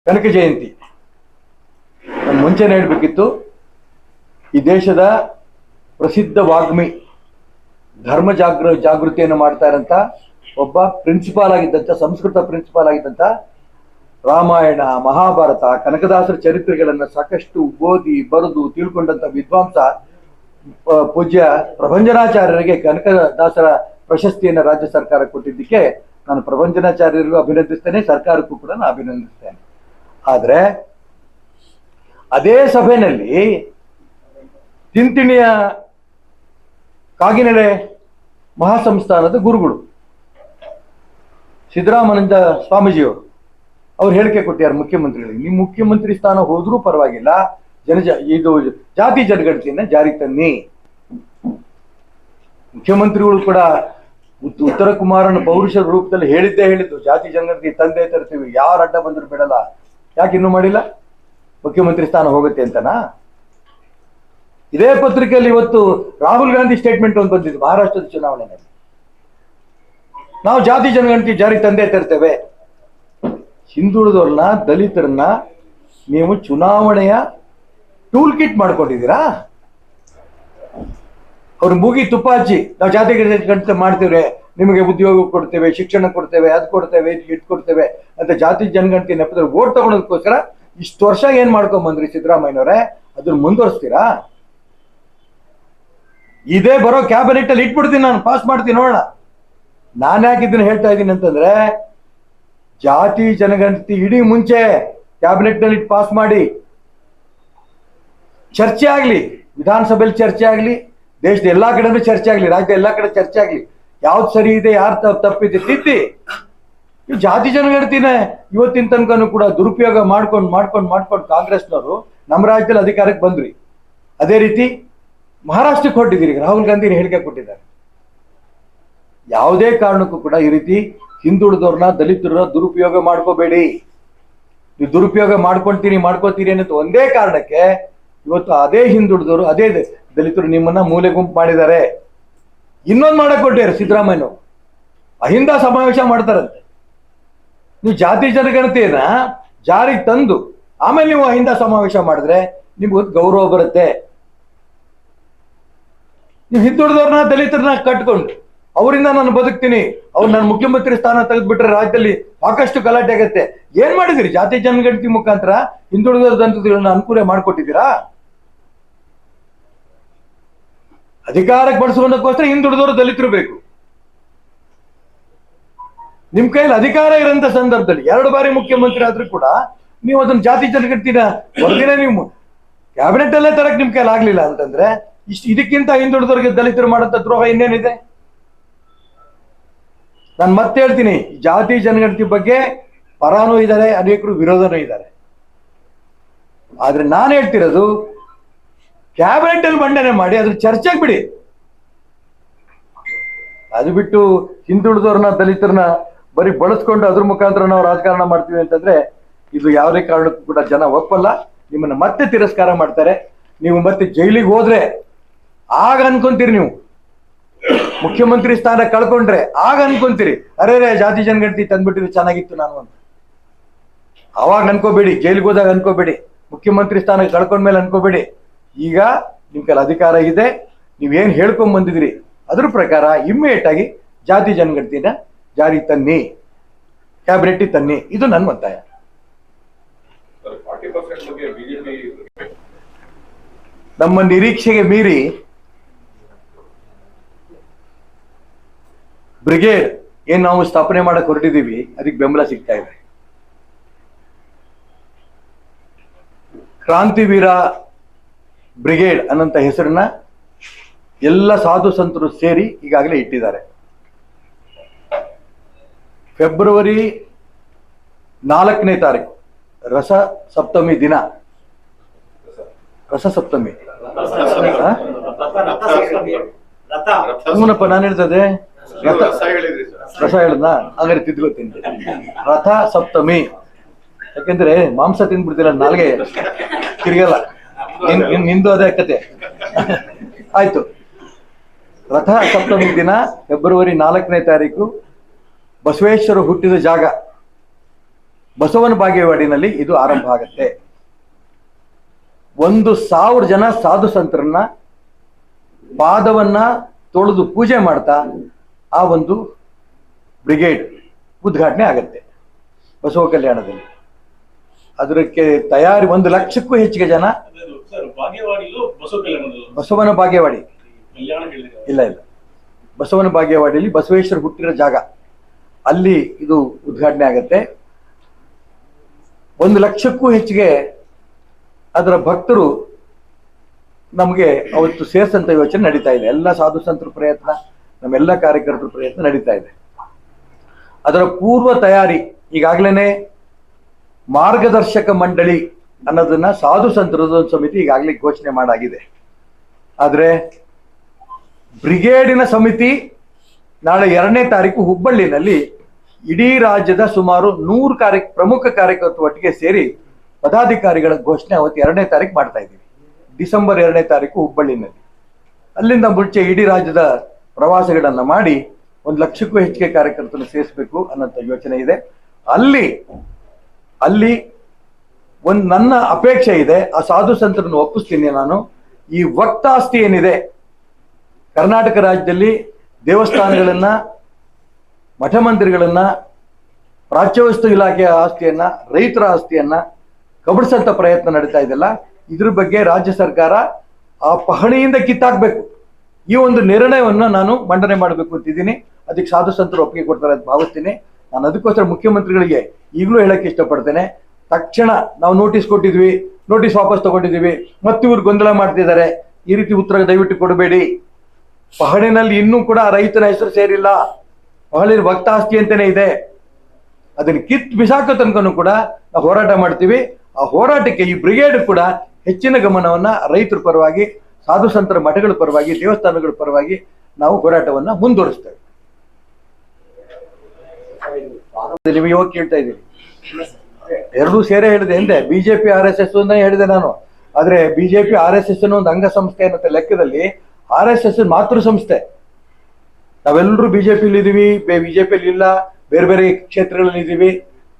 ಕನಕ ಜಯಂತಿ ನಾನು ಮುಂಚೆನೇ ಹೇಳಬೇಕಿತ್ತು. ಈ ದೇಶದ ಪ್ರಸಿದ್ಧ ವಾಗ್ಮಿ, ಧರ್ಮ ಜಾಗೃತಿಯನ್ನು ಮಾಡ್ತಾ ಇರೋಂಥ ಒಬ್ಬ ಪ್ರಿನ್ಸಿಪಾಲ್ ಆಗಿದ್ದಂಥ, ಸಂಸ್ಕೃತ ಪ್ರಿನ್ಸಿಪಾಲ್ ಆಗಿದ್ದಂಥ, ರಾಮಾಯಣ ಮಹಾಭಾರತ ಕನಕದಾಸರ ಚರಿತ್ರೆಗಳನ್ನು ಸಾಕಷ್ಟು ಓದಿ ಬರೆದು ತಿಳ್ಕೊಂಡಂಥ ವಿದ್ವಾಂಸ ಪೂಜ್ಯ ಪ್ರಭಂಜನಾಚಾರ್ಯರಿಗೆ ಕನಕದಾಸರ ಪ್ರಶಸ್ತಿಯನ್ನು ರಾಜ್ಯ ಸರ್ಕಾರ ಕೊಟ್ಟಿದ್ದಕ್ಕೆ ನಾನು ಪ್ರಭಂಜನಾಚಾರ್ಯರಿಗೂ ಅಭಿನಂದಿಸ್ತೇನೆ, ಸರ್ಕಾರಕ್ಕೂ ಕೂಡ ನಾನು ಅಭಿನಂದಿಸ್ತೇನೆ. ಆದರೆ ಅದೇ ಸಭೆಯಲ್ಲಿ ತಿಂತಿಣಿಯ ಕಾಗಿನೆಲೆ ಮಹಾಸಂಸ್ಥಾನದ ಗುರುಗಳು ಸಿದ್ದರಾಮಾನಂದ ಸ್ವಾಮೀಜಿಯವರು ಅವ್ರು ಹೇಳಿಕೆ ಕೊಟ್ಟಿದ್ದಾರೆ ಮುಖ್ಯಮಂತ್ರಿಗಳಿಗೆ, ನೀವು ಮುಖ್ಯಮಂತ್ರಿ ಸ್ಥಾನ ಹೋದ್ರೂ ಪರವಾಗಿಲ್ಲ, ಇದು ಜಾತಿ ಜನಗಣತಿಯನ್ನ ಜಾರಿ ತನ್ನಿ. ಮುಖ್ಯಮಂತ್ರಿಗಳು ಕೂಡ ಉತ್ತರ ಕುಮಾರನ ಪೌರುಷ ರೂಪದಲ್ಲಿ ಹೇಳಿದ್ದು ಜಾತಿ ಜನಗಣತಿ ತಂದೆ ತರ್ತೀವಿ, ಯಾರು ಅಡ್ಡ ಬಂದ್ರು ಬಿಡಲ್ಲ. ಯಾಕೆ ಇನ್ನೂ ಮಾಡಿಲ್ಲ? ಮುಖ್ಯಮಂತ್ರಿ ಸ್ಥಾನ ಹೋಗುತ್ತೆ ಅಂತನಾ? ಇದೇ ಪತ್ರಿಕೆಯಲ್ಲಿ ಇವತ್ತು ರಾಹುಲ್ ಗಾಂಧಿ ಸ್ಟೇಟ್ಮೆಂಟ್ ಒಂದು ಬಂದಿದ್ದು ಮಹಾರಾಷ್ಟ್ರದ ಚುನಾವಣೆಯಲ್ಲಿ, ನಾವು ಜಾತಿ ಜನಗಣತಿ ಜಾರಿ ತಂದೆ ತರ್ತೇವೆ. ಹಿಂದುಳಿದವ್ರನ್ನ, ದಲಿತರನ್ನ ನೀವು ಚುನಾವಣೆಯ ಟೂಲ್ ಕಿಟ್ ಮಾಡ್ಕೊಂಡಿದ್ದೀರಾ? ಅವ್ರ ಮೂಗಿ ತುಪ್ಪ ಹಚ್ಚಿ ನಾವು ಜಾತಿ ಜನಗಣತಿ ಮಾಡ್ತೇವೆ, ನಿಮಗೆ ಉದ್ಯೋಗ ಕೊಡ್ತೇವೆ, ಶಿಕ್ಷಣ ಕೊಡ್ತೇವೆ, ಅದು ಕೊಡ್ತೇವೆ, ಇದು ಕೊಡ್ತೇವೆ ಅಂತ ಜಾತಿ ಜನಗಣತಿ ನೆಪದಲ್ಲಿ ಓಟ್ ತಗೊಳೋದಕ್ಕೋಸ್ಕರ ಇಷ್ಟು ವರ್ಷ ಏನ್ ಮಾಡ್ಕೊಂಡ್ ಸಿದ್ದರಾಮಯ್ಯನವರೇ, ಅದನ್ನ ಮುಂದುವರಿಸ್ತೀರಾ? ಇದೇ ಬರೋ ಕ್ಯಾಬಿನೆಟ್ ಅಲ್ಲಿ ಇಟ್ಬಿಡ್ತೀನಿ, ನಾನು ಪಾಸ್ ಮಾಡ್ತೀನಿ, ನೋಡೋಣ. ನಾನು ಯಾಕೆ ಇದನ್ನ ಹೇಳ್ತಾ ಇದ್ದೀನಿ ಅಂತಂದ್ರೆ, ಜಾತಿ ಜನಗಣತಿ ಇಡೀ ಮುಂಚೆ ಕ್ಯಾಬಿನೆಟ್ ನಲ್ಲಿ ಪಾಸ್ ಮಾಡಿ ಚರ್ಚೆ ಆಗ್ಲಿ, ವಿಧಾನಸಭೆಯಲ್ಲಿ ಚರ್ಚೆ ಆಗ್ಲಿ, ದೇಶದ ಎಲ್ಲಾ ಕಡೆನೂ ಚರ್ಚೆ ಆಗ್ಲಿ, ರಾಜ್ಯದ ಎಲ್ಲಾ ಕಡೆ ಚರ್ಚೆ ಆಗ್ಲಿ, ಯಾವ್ದು ಸರಿ ಇದೆ, ಯಾರು ತಪ್ಪಿದೆ ತಿದ್ದಿ. ಇವು ಜಾತಿ ಜನಗಣತಿನ ಇವತ್ತಿನ ತನಕನೂ ಕೂಡ ದುರುಪಯೋಗ ಮಾಡ್ಕೊಂಡು ಕಾಂಗ್ರೆಸ್ನವರು ನಮ್ಮ ರಾಜ್ಯದಲ್ಲಿ ಅಧಿಕಾರಕ್ಕೆ ಬಂದ್ರಿ. ಅದೇ ರೀತಿ ಮಹಾರಾಷ್ಟ್ರಕ್ಕೆ ಹೊರಟಿದ್ದೀರಿ, ರಾಹುಲ್ ಗಾಂಧಿ ಹೇಳಿಕೆ ಕೊಟ್ಟಿದ್ದಾರೆ. ಯಾವುದೇ ಕಾರಣಕ್ಕೂ ಕೂಡ ಈ ರೀತಿ ಹಿಂದುಳಿದವ್ರನ್ನ, ದಲಿತರನ್ನ ದುರುಪಯೋಗ ಮಾಡ್ಕೋಬೇಡಿ. ನೀವು ದುರುಪಯೋಗ ಮಾಡ್ಕೋತೀರಿ ಅನ್ನೋದು ಒಂದೇ ಕಾರಣಕ್ಕೆ ಇವತ್ತು ಅದೇ ಹಿಂದುಳಿದವರು, ಅದೇ ದಲಿತರು ನಿಮ್ಮನ್ನ ಮೂಲೆ ಗುಂಪು ಮಾಡಿದ್ದಾರೆ. ಇನ್ನೊಂದು ಮಾಡಕ್ ಕೊಟ್ಟಿದ್ದಾರೆ ಸಿದ್ದರಾಮಯ್ಯ, ಅಹಿಂದ ಸಮಾವೇಶ ಮಾಡ್ತಾರಂತೆ. ನೀವು ಜಾತಿ ಜನಗಣತಿಯನ್ನ ಜಾರಿಗೆ ತಂದು ಆಮೇಲೆ ನೀವು ಅಹಿಂದ ಸಮಾವೇಶ ಮಾಡಿದ್ರೆ ನಿಮ್ಗೆ ಗೌರವ ಬರುತ್ತೆ. ನೀವು ಹಿಂದುಳಿದವ್ರನ್ನ, ದಲಿತರನ್ನ ಕಟ್ಕೊಂಡು ಅವರಿಂದ ನಾನು ಬದುಕ್ತೀನಿ, ಅವ್ರು ನನ್ನ ಮುಖ್ಯಮಂತ್ರಿ ಸ್ಥಾನ ತೆಗೆದ್ಬಿಟ್ರೆ ರಾಜ್ಯದಲ್ಲಿ ಸಾಕಷ್ಟು ಗಲಾಟೆ ಆಗತ್ತೆ. ಏನ್ ಮಾಡಿದಿರಿ? ಜಾತಿ ಜನಗಣತಿ ಮುಖಾಂತರ ಹಿಂದುಳಿದವರನ್ನ ಅನುಕೂಲ ಮಾಡ್ಕೊಟ್ಟಿದ್ದೀರಾ? ಅಧಿಕಾರಕ್ಕೆ ಬಳಸುವುದಕ್ಕೋಸ್ಕರ ಹಿಂದುಳಿದವರು, ದಲಿತರು ಬೇಕು. ನಿಮ್ ಕೈಯಲ್ಲಿ ಅಧಿಕಾರ ಇರೋಂಥ ಸಂದರ್ಭದಲ್ಲಿ 2 ಬಾರಿ ಮುಖ್ಯಮಂತ್ರಿ ಆದ್ರೂ ಕೂಡ ನೀವು ಅದನ್ನ ಜಾತಿ ಜನಗಣತಿನ ಹೊರಗಿನ ನೀವು ಕ್ಯಾಬಿನೆಟ್ ಅಲ್ಲೇ ತರಕ್ ನಿಮ್ ಕೈಲಿ ಆಗ್ಲಿಲ್ಲ ಅಂತಂದ್ರೆ ಇದಕ್ಕಿಂತ ಹಿಂದುಳಿದವರಿಗೆ ದಲಿತರು ಮಾಡಂತ ದ್ರೋಹ ಇನ್ನೇನಿದೆ? ನಾನು ಮತ್ತೆ ಹೇಳ್ತೀನಿ, ಜಾತಿ ಜನಗಣತಿ ಬಗ್ಗೆ ಪರಾನೂ ಇದ್ದಾರೆ, ಅನೇಕರು ವಿರೋಧನೂ ಇದ್ದಾರೆ. ಆದ್ರೆ ನಾನು ಹೇಳ್ತಿರೋದು, ಕ್ಯಾಬಿನೆಟ್ ಅಲ್ಲಿ ಮಂಡನೆ ಮಾಡಿ ಅದ್ರ ಚರ್ಚೆಗೆ ಬಿಡಿ. ಅದು ಬಿಟ್ಟು ಹಿಂದುಳಿದವ್ರನ್ನ, ದಲಿತರನ್ನ ಬರೀ ಬಳಸ್ಕೊಂಡು ಅದ್ರ ಮುಖಾಂತರ ನಾವು ರಾಜಕಾರಣ ಮಾಡ್ತೀವಿ ಅಂತಂದ್ರೆ ಇದು ಯಾವುದೇ ಕಾರಣಕ್ಕೂ ಕೂಡ ಜನ ಒಪ್ಪಲ್ಲ. ನಿಮ್ಮನ್ನ ಮತ್ತೆ ತಿರಸ್ಕಾರ ಮಾಡ್ತಾರೆ. ನೀವು ಮತ್ತೆ ಜೈಲಿಗೆ ಹೋದ್ರೆ ಆಗ ಅನ್ಕೊಂತೀರಿ, ನೀವು ಮುಖ್ಯಮಂತ್ರಿ ಸ್ಥಾನ ಕಳ್ಕೊಂಡ್ರೆ ಆಗ ಅನ್ಕೊಂತೀರಿ, ಅರೇ ಜಾತಿ ಜನಗಣತಿ ತಂದ್ಬಿಟ್ಟಿದ್ರೆ ಚೆನ್ನಾಗಿತ್ತು ನಾನು ಅಂತ. ಅವಾಗ ಅನ್ಕೋಬೇಡಿ, ಜೈಲಿಗೆ ಹೋದಾಗ ಅನ್ಕೋಬೇಡಿ, ಮುಖ್ಯಮಂತ್ರಿ ಸ್ಥಾನ ಕಳ್ಕೊಂಡ್ಮೇಲೆ ಅನ್ಕೋಬೇಡಿ. ಈಗ ನಿಮ್ ಕೈಲಿ ಅಧಿಕಾರ ಇದೆ, ನೀವೇನ್ ಹೇಳ್ಕೊಂಡ್ ಬಂದಿದ್ರಿ ಅದ್ರ ಪ್ರಕಾರ ಇಮ್ಮಿಡಿಯೇಟ್ ಆಗಿ ಜಾತಿ ಜನಗಣತಿನ ಜಾರಿ ತನ್ನಿ, ಕ್ಯಾಬಿನೆಟ್ ತನ್ನಿ. ಇದು ನನ್ನ ಒತ್ತಾಯ. ನಮ್ಮ ನಿರೀಕ್ಷೆಗೆ ಮೀರಿ ಬ್ರಿಗೇಡ್ ಏನ್ ನಾವು ಸ್ಥಾಪನೆ ಮಾಡಕ್ ಹೊರಟಿದೀವಿ, ಅದಕ್ಕೆ ಬೆಂಬಲ ಸಿಗ್ತಾ ಇದೆ. ಕ್ರಾಂತಿವೀರ ಬ್ರಿಗೇಡ್ ಅನ್ನಂತ ಹೆಸರನ್ನ ಎಲ್ಲ ಸಾಧು ಸಂತರು ಸೇರಿ ಈಗಾಗಲೇ ಇಟ್ಟಿದ್ದಾರೆ. ಫೆಬ್ರವರಿ 4ನೇ ತಾರೀಕು ರಸ ಸಪ್ತಮಿ ದಿನ, ರಸ ಸಪ್ತಮಿ ಹೂನಪ್ಪ, ನಾನು ಹೇಳ್ತದೆ ರಸ ಹೇಳದ್ನ, ಹಾಗಾದ್ರೆ ತಿದ್ಕೋತೀನಿ. ರಥ ಸಪ್ತಮಿ, ಯಾಕೆಂದ್ರೆ ಮಾಂಸ ತಿಂದ್ಬಿಡ್ತಿಲ್ಲ, ನಾಲ್ಗೆ ತಿರ್ಗಲ್ಲ, ನಿಂದು ಅದೇ ಕತೆ. ಆಯ್ತು, ರಥ ಸಪ್ತಮಿ ದಿನ ಫೆಬ್ರವರಿ 4ನೇ ತಾರೀಕು ಬಸವೇಶ್ವರ ಹುಟ್ಟಿದ ಜಾಗ ಬಸವನ ಬಾಗೇವಾಡಿನಲ್ಲಿ ಇದು ಆರಂಭ ಆಗತ್ತೆ. 1,000 ಜನ ಸಾಧು ಸಂತರನ್ನ ಪಾದವನ್ನ ತೊಳೆದು ಪೂಜೆ ಮಾಡ್ತಾ ಆ ಒಂದು ಬ್ರಿಗೇಡ್ ಉದ್ಘಾಟನೆ ಆಗತ್ತೆ ಬಸವ ಕಲ್ಯಾಣದಲ್ಲಿ. ಅದಕ್ಕೆ ತಯಾರಿ 1 ಲಕ್ಷಕ್ಕೂ ಹೆಚ್ಚಿಗೆ ಜನ. ಬಸವನ ಬಾಗೇವಾಡಿ ಇಲ್ಲ, ಬಸವನ ಬಾಗೇವಾಡಿಯಲ್ಲಿ ಬಸವೇಶ್ವರ ಹುಟ್ಟಿರೋ ಜಾಗ, ಅಲ್ಲಿ ಇದು ಉದ್ಘಾಟನೆ ಆಗತ್ತೆ. 1 ಲಕ್ಷಕ್ಕೂ ಹೆಚ್ಚಿಗೆ ಅದರ ಭಕ್ತರು ನಮಗೆ ಅವತ್ತು ಸೇರ್ಸಂತ ಯೋಚನೆ ನಡೀತಾ ಇದೆ. ಎಲ್ಲ ಸಾಧು ಸಂತರ ಪ್ರಯತ್ನ, ನಮ್ಮೆಲ್ಲ ಕಾರ್ಯಕರ್ತರ ಪ್ರಯತ್ನ ನಡೀತಾ ಇದೆ. ಅದರ ಪೂರ್ವ ತಯಾರಿ ಈಗಾಗಲೇ ಮಾರ್ಗದರ್ಶಕ ಮಂಡಳಿ ಅನ್ನೋದನ್ನ ಸಾಧು ಸಂತರ ಸಮಿತಿ ಈಗಾಗಲೇ ಘೋಷಣೆ ಮಾಡಾಗಿದೆ. ಆದ್ರೆ ಬ್ರಿಗೇಡಿನ ಸಮಿತಿ ನಾಳೆ 2ನೇ ತಾರೀಕು ಹುಬ್ಬಳ್ಳಿನಲ್ಲಿ ಇಡೀ ರಾಜ್ಯದ ಸುಮಾರು 100 ಪ್ರಮುಖ ಕಾರ್ಯಕರ್ತರು ಒಟ್ಟಿಗೆ ಸೇರಿ ಪದಾಧಿಕಾರಿಗಳ ಘೋಷಣೆ ಅವತ್ತು 2ನೇ ತಾರೀಕು ಮಾಡ್ತಾ ಇದ್ದೀವಿ. ಡಿಸೆಂಬರ್ 2ನೇ ತಾರೀಕು ಹುಬ್ಬಳ್ಳಿನಲ್ಲಿ. ಅಲ್ಲಿಂದ ಮುಂಚೆ ಇಡೀ ರಾಜ್ಯದ ಪ್ರವಾಸಗಳನ್ನ ಮಾಡಿ 1 ಲಕ್ಷಕ್ಕೂ ಹೆಚ್ಚಿಗೆ ಕಾರ್ಯಕರ್ತರನ್ನು ಸೇರಿಸಬೇಕು ಅನ್ನೋಂಥ ಯೋಚನೆ ಇದೆ. ಅಲ್ಲಿ ನನ್ನ ಅಪೇಕ್ಷೆ ಇದೆ, ಆ ಸಾಧು ಸಂತರನ್ನು ಒಪ್ಪಿಸ್ತೀನಿ ನಾನು. ಈ ವಕ್ತಾಸ್ತಿ ಏನಿದೆ ಕರ್ನಾಟಕ ರಾಜ್ಯದಲ್ಲಿ, ದೇವಸ್ಥಾನಗಳನ್ನ, ಮಠ ಮಂದಿರಗಳನ್ನ, ಪ್ರಾಚ್ಯವಸ್ತು ಇಲಾಖೆಯ ಆಸ್ತಿಯನ್ನ, ರೈತರ ಆಸ್ತಿಯನ್ನ ಕಬಳಿಸಂತ ಪ್ರಯತ್ನ ನಡೀತಾ ಇದೆಯಲ್ಲ, ಇದ್ರ ಬಗ್ಗೆ ರಾಜ್ಯ ಸರ್ಕಾರ ಆ ಪಹಣಿಯಿಂದ ಕಿತ್ತಾಕ್ಬೇಕು. ಈ ಒಂದು ನಿರ್ಣಯವನ್ನು ನಾನು ಮಂಡನೆ ಮಾಡಬೇಕು ಅಂತಿದ್ದೀನಿ. ಅದಕ್ಕೆ ಸಾಧು ಸಂತರು ಒಪ್ಪಿಗೆ ಕೊಡ್ತಾರೆ ಅಂತ ಭಾವಿಸ್ತೀನಿ. ನಾನು ಅದಕ್ಕೋಸ್ಕರ ಮುಖ್ಯಮಂತ್ರಿಗಳಿಗೆ ಈಗಲೂ ಹೇಳಕ್ಕೆ ಇಷ್ಟಪಡ್ತೇನೆ, ತಕ್ಷಣ ನಾವು ನೋಟಿಸ್ ಕೊಟ್ಟಿದ್ವಿ, ನೋಟಿಸ್ ವಾಪಸ್ ತಗೊಂಡಿದ್ದೀವಿ, ಮತ್ತೆ ಇವ್ರು ಗೊಂದಲ ಮಾಡ್ತಿದ್ದಾರೆ, ಈ ರೀತಿ ಉತ್ತರ ದಯವಿಟ್ಟು ಕೊಡಬೇಡಿ. ಪಹಣಿನಲ್ಲಿ ಇನ್ನೂ ಕೂಡ ರೈತನ ಹೆಸರು ಸೇರಿಲ್ಲ, ಪಹಣಿ ವಕ್ತಾಸ್ತಿ ಅಂತಾನೆ ಇದೆ. ಅದನ್ನು ಬಿಸಾಕೋ ತನಕನೂ ಕೂಡ ನಾವು ಹೋರಾಟ ಮಾಡ್ತೀವಿ. ಆ ಹೋರಾಟಕ್ಕೆ ಈ ಬ್ರಿಗೇಡ್ ಕೂಡ ಹೆಚ್ಚಿನ ಗಮನವನ್ನ ರೈತರ ಪರವಾಗಿ, ಸಾಧು ಸಂತರ ಮಠಗಳ ಪರವಾಗಿ, ದೇವಸ್ಥಾನಗಳ ಪರವಾಗಿ ನಾವು ಹೋರಾಟವನ್ನ ಮುಂದುವರಿಸ್ತೇವೆ. ನೀವು ಇವಾಗ ಕೇಳ್ತಾ ಇದ್ದೀವಿ, ಎರಡೂ ಸೇರೇ ಹೇಳಿದೆ ಎಂದೆ, ಬಿಜೆಪಿ RSS ಅಂತಾನೆ ಹೇಳಿದೆ ನಾನು. ಆದ್ರೆ ಬಿಜೆಪಿ RSS ಅನ್ನೋ ಒಂದು ಅಂಗಸಂಸ್ಥೆ ಅನ್ನೋ ಲೆಕ್ಕದಲ್ಲಿ RSS ಮಾತೃ ಸಂಸ್ಥೆ. ನಾವೆಲ್ಲರೂ ಬಿಜೆಪಿಲಿ ಇದೀವಿ, ಬಿಜೆಪಿಯಲ್ಲಿ ಇಲ್ಲ, ಬೇರೆ ಬೇರೆ ಕ್ಷೇತ್ರಗಳಲ್ಲಿ ಇದೀವಿ,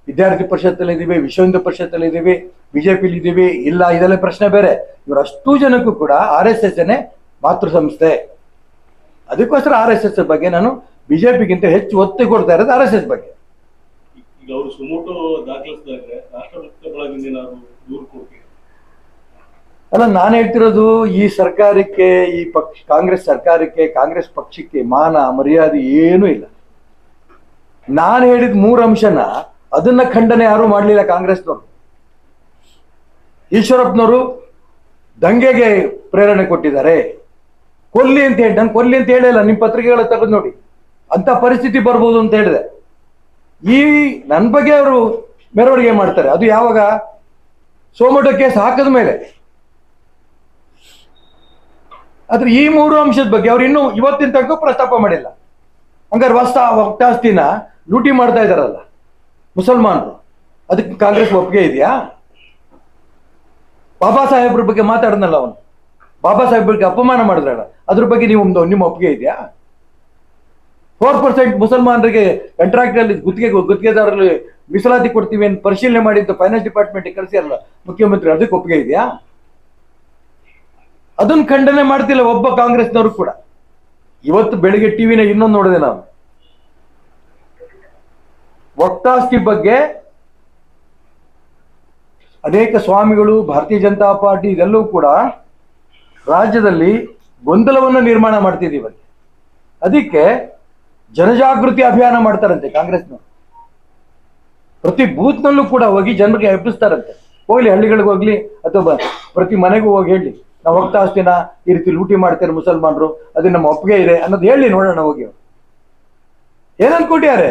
ವಿದ್ಯಾರ್ಥಿ ಪರಿಷತ್ತಲ್ಲಿ ಇದೀವಿ, ವಿಶ್ವ ಹಿಂದೂ ಪರಿಷತ್ತಲ್ಲಿ ಇದೀವಿ, ಬಿಜೆಪಿಲಿ ಇದೀವಿ, ಇಲ್ಲ, ಇದೆಲ್ಲ ಪ್ರಶ್ನೆ ಬೇರೆ. ಇವರಷ್ಟು ಜನಕ್ಕೂ ಕೂಡ RSS ಮಾತೃ ಸಂಸ್ಥೆ. ಅದಕ್ಕೋಸ್ಕರ RSS ಬಗ್ಗೆ ನಾನು ಬಿಜೆಪಿಗಿಂತ ಹೆಚ್ಚು ಒತ್ತು ಕೊಡ್ತಾ ಇರೋದು RSS ಬಗ್ಗೆ. ಅಲ್ಲ, ನಾನು ಹೇಳ್ತಿರೋದು ಈ ಸರ್ಕಾರಕ್ಕೆ, ಈ ಕಾಂಗ್ರೆಸ್ ಸರ್ಕಾರಕ್ಕೆ, ಕಾಂಗ್ರೆಸ್ ಪಕ್ಷಕ್ಕೆ ಮಾನ ಮರ್ಯಾದೆ ಏನೂ ಇಲ್ಲ. ನಾನು ಹೇಳಿದ 3 ಅಂಶನ ಅದನ್ನ ಖಂಡನೆ ಯಾರು ಮಾಡಲಿಲ್ಲ ಕಾಂಗ್ರೆಸ್ನವರು. ಈಶ್ವರಪ್ಪನವರು ದಂಗೆಗೆ ಪ್ರೇರಣೆ ಕೊಟ್ಟಿದ್ದಾರೆ, ಕೊಲ್ಲಿ ಅಂತ ಹೇಳಿ. ನಾನು ಕೊಲ್ಲಿ ಅಂತ ಹೇಳಿಲ್ಲ, ನಿಮ್ಮ ಪತ್ರಿಕೆಗಳ ತೆಗೆದು ನೋಡಿ, ಅಂತ ಪರಿಸ್ಥಿತಿ ಬರ್ಬೋದು ಅಂತ ಹೇಳಿದೆ. ಈ ನನ್ನ ಬಗ್ಗೆ ಅವರು ಮೆರವಣಿಗೆ ಮಾಡ್ತಾರೆ, ಅದು ಯಾವಾಗ? ಸೋಮೋಟೋ ಕೇಸ್ ಹಾಕದ ಮೇಲೆ. ಆದ್ರೆ ಈ 3 ಅಂಶದ ಬಗ್ಗೆ ಅವ್ರು ಇನ್ನೂ ಇವತ್ತಿನ ತನಕ ಪ್ರಸ್ತಾಪ ಮಾಡಿಲ್ಲ. ಹಂಗಾರೆ ವಕ್ತಾಸ್ತಿನ ಲೂಟಿ ಮಾಡ್ತಾ ಇದಾರಲ್ಲ ಮುಸಲ್ಮಾನರು, ಅದಕ್ಕೆ ಕಾಂಗ್ರೆಸ್ ಒಪ್ಪಿಗೆ ಇದೆಯಾ? ಬಾಬಾ ಸಾಹೇಬ್ರ ಬಗ್ಗೆ ಮಾತಾಡಿದ್ನಲ್ಲ ಅವನು, ಬಾಬಾ ಸಾಹೇಬ್ರಿಗೆ ಅಪಮಾನ ಮಾಡಿದ್ರಲ್ಲ, ಅದ್ರ ಬಗ್ಗೆ ನಿಮ್ಮ ಒಪ್ಪಿಗೆ ಇದೆಯಾ? 4% ಮುಸಲ್ಮಾನರಿಗೆ ಕಾಂಟ್ರಾಕ್ಟ್ ಅಲ್ಲಿ ಗುತ್ತಿಗೆದಾರರಲ್ಲಿ ಮೀಸಲಾತಿ ಕೊಡ್ತೀವಿ ಅಂತ ಪರಿಶೀಲನೆ ಮಾಡಿದ್ದು ಫೈನಾನ್ಸ್ ಡಿಪಾರ್ಟ್ಮೆಂಟ್ ಕಳಿಸಿರಲ್ಲ ಮುಖ್ಯಮಂತ್ರಿ, ಅದಕ್ಕೆ ಒಪ್ಪಿಗೆ ಇದೆಯಾ? ಅದನ್ನ ಖಂಡನೆ ಮಾಡ್ತಿಲ್ಲ ಒಬ್ಬ ಕಾಂಗ್ರೆಸ್ನವರು ಕೂಡ. ಇವತ್ತು ಬೆಳಿಗ್ಗೆ ಟಿವಿನ ಇನ್ನೊಂದು ನೋಡಿದೆ ನಾವು, ವಕ್ತಾಸ್ತಿ ಬಗ್ಗೆ ಅನೇಕ ಸ್ವಾಮಿಗಳು, ಭಾರತೀಯ ಜನತಾ ಪಾರ್ಟಿ ಇದೆಲ್ಲವೂ ಕೂಡ ರಾಜ್ಯದಲ್ಲಿ ಗೊಂದಲವನ್ನು ನಿರ್ಮಾಣ ಮಾಡ್ತಿದ್ದೀವಿ. ಅದಕ್ಕೆ ಜನಜಾಗೃತಿ ಅಭಿಯಾನ ಮಾಡ್ತಾರಂತೆ ಕಾಂಗ್ರೆಸ್ನವರು. ಪ್ರತಿ ಬೂತ್ನಲ್ಲೂ ಕೂಡ ಹೋಗಿ ಜನರಿಗೆ ಎಬ್ಬಿಸ್ತಾರಂತೆ. ಹೋಗ್ಲಿ, ಹಳ್ಳಿಗಳಿಗೆ ಹೋಗ್ಲಿ, ಅಥವಾ ಪ್ರತಿ ಮನೆಗೂ ಹೋಗಿ ಹೇಳಿ, ನಾವು ವಕ್ತಾಸ್ತಿನ ಈ ರೀತಿ ಲೂಟಿ ಮಾಡ್ತಾರೆ ಮುಸಲ್ಮಾನರು, ಅದು ನಮ್ಮ ಒಪ್ಪಿಗೆ ಇದೆ ಅನ್ನೋದು ಹೇಳಿ ನೋಡೋಣ. ಹೋಗಿ ಏನನ್ಕೊಟ್ಟಿದ್ದಾರೆ?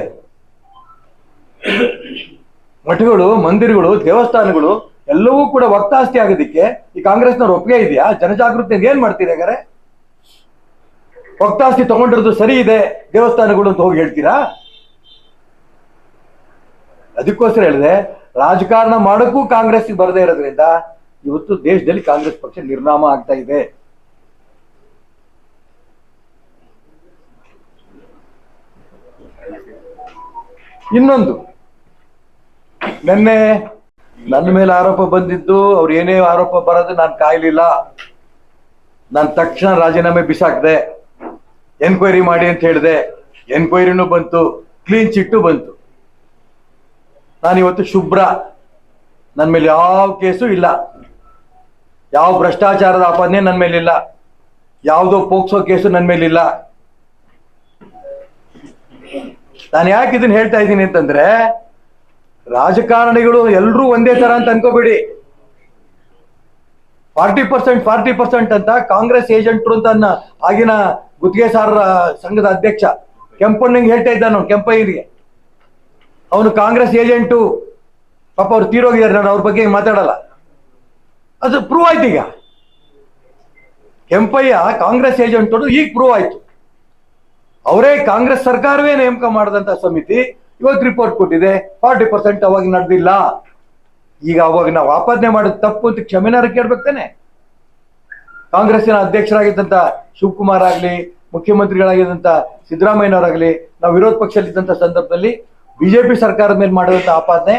ಮಠಗಳು, ಮಂದಿರಗಳು, ದೇವಸ್ಥಾನಗಳು ಎಲ್ಲವೂ ಕೂಡ ವಕ್ತಾಸ್ತಿ ಆಗೋದಿಕ್ಕೆ ಈ ಕಾಂಗ್ರೆಸ್ನವ್ರು ಒಪ್ಪಿಗೆ ಇದೆಯಾ? ಜನಜಾಗೃತಿ ಏನ್ ಮಾಡ್ತೀರಿ ಹಾಗಾದ್ರೆ? ವಕ್ತಾಸ್ತಿ ತಗೊಂಡಿರೋದು ಸರಿ ಇದೆ ದೇವಸ್ಥಾನಗಳು ಅಂತ ಹೋಗಿ ಹೇಳ್ತೀರಾ? ಅದಕ್ಕೋಸ್ಕರ ಹೇಳಿದೆ, ರಾಜಕಾರಣ ಮಾಡೋಕ್ಕೂ ಕಾಂಗ್ರೆಸ್ ಬರದೇ ಇರೋದ್ರಿಂದ ಇವತ್ತು ದೇಶದಲ್ಲಿ ಕಾಂಗ್ರೆಸ್ ಪಕ್ಷ ನಿರ್ನಾಮ ಆಗ್ತಾ ಇದೆ. ಇನ್ನೊಂದು, ನಿನ್ನೆ ನನ್ನ ಮೇಲೆ ಆರೋಪ ಬಂದಿದ್ದು, ಅವ್ರು ಏನೇ ಆರೋಪ ಬರೋದು ನಾನು ಕಾಯ್ಲಿಲ್ಲ. ನಾನು ತಕ್ಷಣ ರಾಜೀನಾಮೆ ಬಿಸಾಕ್ದೆ, ಎನ್ಕ್ವೈರಿ ಮಾಡಿ ಅಂತ ಹೇಳಿದೆ. ಎನ್ಕ್ವೈರಿನೂ ಬಂತು, ಕ್ಲೀನ್ ಚಿಟ್ಟು ಬಂತು. ನಾನಿವತ್ತು ಶುಭ್ರ, ನನ್ನ ಮೇಲೆ ಯಾವ ಕೇಸು ಇಲ್ಲ, ಯಾವ ಭ್ರಷ್ಟಾಚಾರದ ಆಪಾದನೆ ನನ್ನ ಮೇಲಿಲ್ಲ, ಯಾವುದೋ ಪೋಕ್ಸೋ ಕೇಸು ನನ್ನ ಮೇಲಿಲ್ಲ. ನಾನು ಯಾಕೆ ಇದನ್ನ ಹೇಳ್ತಾ ಇದ್ದೀನಿ ಅಂತಂದ್ರೆ, ರಾಜಕಾರಣಿಗಳು ಎಲ್ಲರೂ ಒಂದೇ ತರ ಅಂತ ಅನ್ಕೋಬೇಡಿ. 40% ಅಂತ ಕಾಂಗ್ರೆಸ್ ಏಜೆಂಟ್ರು ಅಂತ ಆಗಿನ ಗುತ್ತಿಗೆದಾರರ ಸಂಘದ ಅಧ್ಯಕ್ಷ ಕೆಂಪಣ್ಣಂಗೆ ಹೇಳ್ತಾ ಇದ್ದಾನು. ಕೆಂಪಯ್ಯನಿಗೆ ಅವನು ಕಾಂಗ್ರೆಸ್ ಏಜೆಂಟು, ಪಾಪ ಅವ್ರು ತೀರೋಗಿದ್ದಾರೆ, ನಾನು ಅವ್ರ ಬಗ್ಗೆ ಮಾತಾಡಲ್ಲ. ಅದು ಪ್ರೂವ್ ಆಯ್ತು. ಈಗ ಕೆಂಪಯ್ಯ ಕಾಂಗ್ರೆಸ್ ಏಜೆಂಟ್ ಈಗ ಪ್ರೂವ್ ಆಯ್ತು. ಅವರೇ ಕಾಂಗ್ರೆಸ್ ಸರ್ಕಾರವೇ ನೇಮಕ ಮಾಡಿದಂತ ಸಮಿತಿ ಇವತ್ತು ರಿಪೋರ್ಟ್ ಕೊಟ್ಟಿದೆ. 40% ಅವಾಗ ನಡೆದಿಲ್ಲ. ಈಗ ಅವಾಗ ನಾವು ಆಪಾದನೆ ಮಾಡೋದು ತಪ್ಪು ಅಂತ ಕ್ಷಮೆನಾರ ಕೇಳ್ಬೇಕು ತಾನೆ. ಕಾಂಗ್ರೆಸ್ಸಿನ ಅಧ್ಯಕ್ಷರಾಗಿದ್ದಂತ ಶಿವಕುಮಾರ್ ಆಗ್ಲಿ, ಮುಖ್ಯಮಂತ್ರಿಗಳಾಗಿದ್ದಂತ ಸಿದ್ದರಾಮಯ್ಯನವರಾಗ್ಲಿ, ನಾವು ವಿರೋಧ ಪಕ್ಷದಲ್ಲಿದ್ದಂತ ಸಂದರ್ಭದಲ್ಲಿ ಬಿಜೆಪಿ ಸರ್ಕಾರದ ಮೇಲೆ ಮಾಡಿದಂತ ಆಪಾದನೆ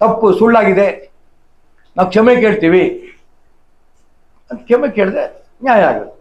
ತಪ್ಪು, ಸುಳ್ಳಾಗಿದೆ, ನಾವು ಕ್ಷಮೆ ಕೇಳ್ತೀವಿ ಅಂತ ಕ್ಷಮೆ ಕೇಳಿದ್ರೆ ನ್ಯಾಯ ಆಗುತ್ತೆ.